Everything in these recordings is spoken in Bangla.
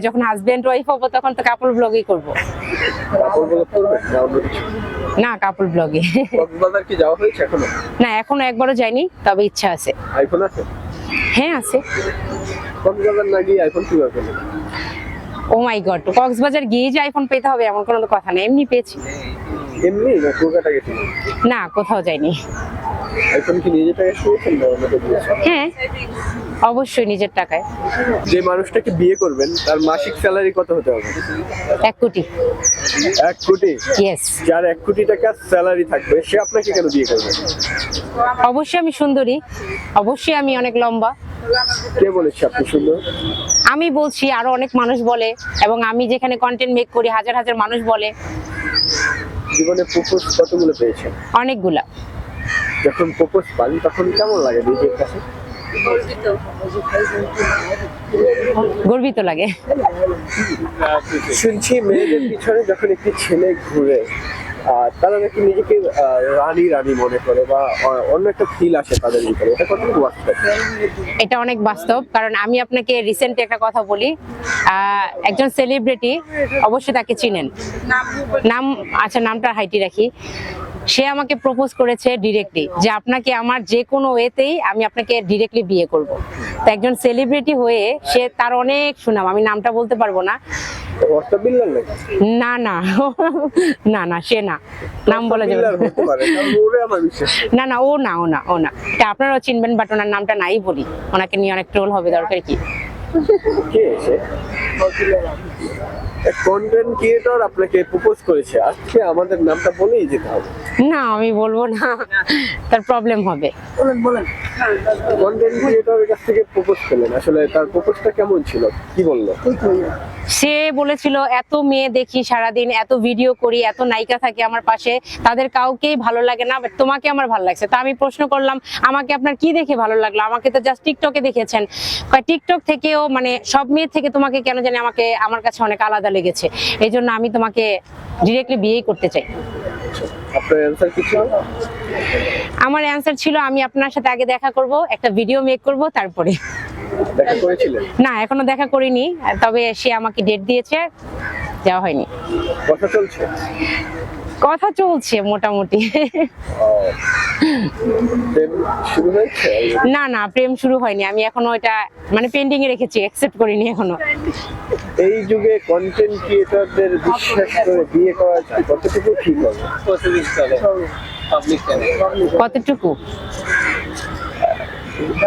যখন হাজবেন্ড ওয়াইফ হবো তখন তো কাপল ব্লগই করব। কাপল ব্লগ করবেন না অন্য কিছু? না, কাপল ব্লগে। কক্সবাজার কি যাওয়া হয়েছে এখনো? না, এখনো একবারও যাইনি, তবে ইচ্ছা আছে। আইফোন আছে? হ্যাঁ, আছে। কক্সবাজার না গিয়ে আইফোন কিভাবে পেলেন? ও মাই গড, কক্সবাজার গিয়ে যে আইফোন পেতে হবে এমন কোনো তো কথা নেই, এমনি পেয়েছি। এমনি না কলকাতা গেছিলেন? না, কোথাও যাইনি। আইফোন কি নিজে টাকা শুয়েছেন না অন্যকে দিয়েছেন? হ্যাঁ, অবশ্যই নিজের টাকায়। যে মানুষটাকে বিয়ে করবেন তার মাসিক স্যালারি কত হতে হবে? 1 কোটি। 1 কোটি? ইয়েস। যার 1 কোটি টাকা স্যালারি থাকবে সে আপনাকে কেন বিয়ে করবে? অবশ্যই আমি সুন্দরী, অবশ্যই আমি অনেক লম্বা। কে বলেছে আপনি সুন্দর? আমি বলছি, আরো অনেক মানুষ বলে, এবং আমি যেখানে কন্টেন্ট মেক করি হাজার হাজার মানুষ বলে। জীবনে প্রপোজ কতগুলো পেয়েছেন? অনেকগুলা। যখন প্রপোজ পান তখন কেমন লাগে নিজের কাছে? গর্বিত লাগে। শুনছি মেয়েদের পিছনে যখন একটি ছেলে ঘুরে তারা নাকি নিজেকে রানী রানী মনে করে বা অন্য একটা ফিল আসে তাদের ভিতরে, এটা কতটুকু বাস্তব? এটা অনেক বাস্তব, কারণ আমি আপনাকে রিসেন্ট একটা কথা বলি। একজন সেলিব্রিটি, অবশ্যই তাকে চিনেন, নাম আচ্ছা নামটা হাইটি রাখি। সে আমাকে প্রপোজ করেছে ডিরেক্টলি যে আপনাকে আমার যে কোনো ওয়েতেই আমি আপনাকে ডিরেক্টলি বিয়ে করব। তো একজন সেলিব্রিটি হয়ে সে, তার অনেক সুনাম, আমি নামটা বলতে পারবো না। না না না না, সে না, নাম বলা যাবে না। না না, ও না, ও না, ও না। এটা আপনারাও চিনবেন, বাট ওনার নামটা নাই বলি, ওনাকে নিয়ে অনেক ট্রোল হবে, দরকার কি? কন্টেন্ট ক্রিয়েটর আপনাকে প্রপোজ করেছে, আজকে আমাদের নামটা বলেই যেতে হবে। না, আমি বলবো না, তার প্রবলেম হবে। কন্টেন্ট ক্রিয়েটরের কাছ থেকে প্রপোজ করলেন, আসলে তার প্রপোজটা কেমন ছিল, কি বললো? সে বলেছিল, এত মেয়ে দেখি সারাদিন, এত ভিডিও করি, এত নায়িকা থাকে আমার পাশে, তাদের কাউকেই ভালো লাগে না, বাট তোমাকে আমার ভালো লাগছে। তা আমি প্রশ্ন করলাম, আমাকে আপনার কি দেখে ভালো লাগলো? আমাকে তো জাস্ট টিকটকে দেখেছেন। টিকটক থেকেও, মানে সব মেয়ে থেকে তোমাকে কেন জানি আমাকে, আমার কাছে অনেক আলাদা লেগেছে, এই জন্য আমি তোমাকে ডিরেক্টলি বিয়েই করতে চাই। আপনার অ্যানসার কি ছিল? আমার অ্যানসার ছিল, আমি আপনার সাথে আগে দেখা করব, একটা ভিডিও মেক করব, তারপরে। দেখা করেছিলেন? না, এখনো দেখা করিনি, তবে সে আমাকে ডেট দিয়েছে, যাওয়া হয়নি। কথা চলছে? কথা চলছে মোটামুটি। প্রেম শুরু হয়েছে? না না, প্রেম শুরু হয়নি, আমি এখনো এটা মানে পেন্ডিং এ রেখেছি, অ্যাকসেপ্ট করিনি এখনো। এই যুগে কন্টেন্ট ক্রিয়েটরদের বিশ্বাস করে বিয়ে করা যায়, কতটুকু ঠিক হবে? কতটুকু?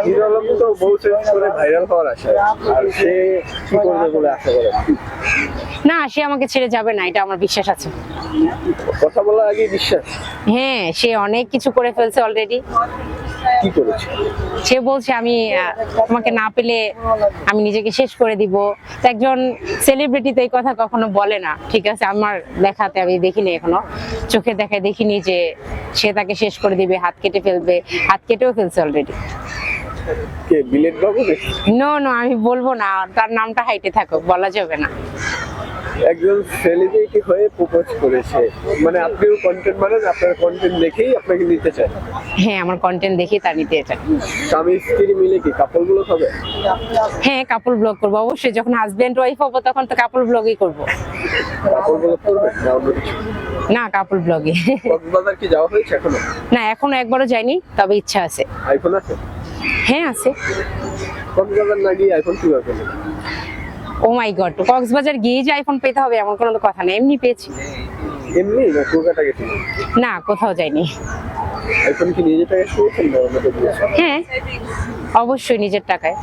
হিরো আলম তো বহু চেষ্টা করে ভাইরাল হওয়ার আশায়, আর সে কি করবে বলে আশা করেন? না, সে আমাকে ছেড়ে যাবে না, এটা আমার বিশ্বাস আছে। কথা বলার আগে বিশ্বাস? হ্যাঁ, সে অনেক কিছু করে ফেলছে অলরেডি। কি করেছে? সে বলছে, আমি তোমাকে না পেলে আমি নিজেকে শেষ করে দিব। তো একজন সেলিব্রিটি তো এই কথা কখনো বলে না, ঠিক আছে? আমার দেখাতে আমি দেখিনি, এখনো চোখে দেখায় দেখিনি যে সে তাকে শেষ করে দিবে, হাত কেটে ফেলবে। হাত কেটেও ফেলছে অলরেডি। কে, বিলেট বাবু? নো নো, আমি বলবো না, তার নামটা হাইটে থাকুক, বলা যাবে না। একজন সেলিব্রিটি হয়ে প্রপোজ করেছে, মানে আপনিও কন্টেন্ট বানান, আপনার কন্টেন্ট দেখেই আপনাকে নিতে চায়? হ্যাঁ, আমার কন্টেন্ট দেখি তার নিতে চাই। স্বামী স্ত্রী মিলে কি কাপল ব্লগ হবে? হ্যাঁ, কাপল ব্লগ করবো অবশ্যই, যখন হাজবেন্ড ওয়াইফ হবো তখন তো কাপল ব্লগই করবো। কাপল ব্লগ করবেন না অন্য কিছু? না, কাপল ব্লগে। কক্সবাজার কি যাওয়া হয়েছে এখনো? না, এখনো একবারও যাইনি, তবে ইচ্ছা আছে। আইফোন আছে? হ্যাঁ, আছে। কক্সবাজার না গিয়ে আইফোন কিভাবে পেলেন? ও মাই গড, কক্সবাজার গিয়ে যে আইফোন পেতে হবে এমন কোনো তো কথা নেই, এমনি পেয়েছি। এমনি না কলকাতা গেছিলেন? না, কোথাও যাইনি। আইফোন কি নিজে টাকা শুয়েছেন না অন্যকে দিয়েছেন? হ্যাঁ, অবশ্যই নিজের টাকায়।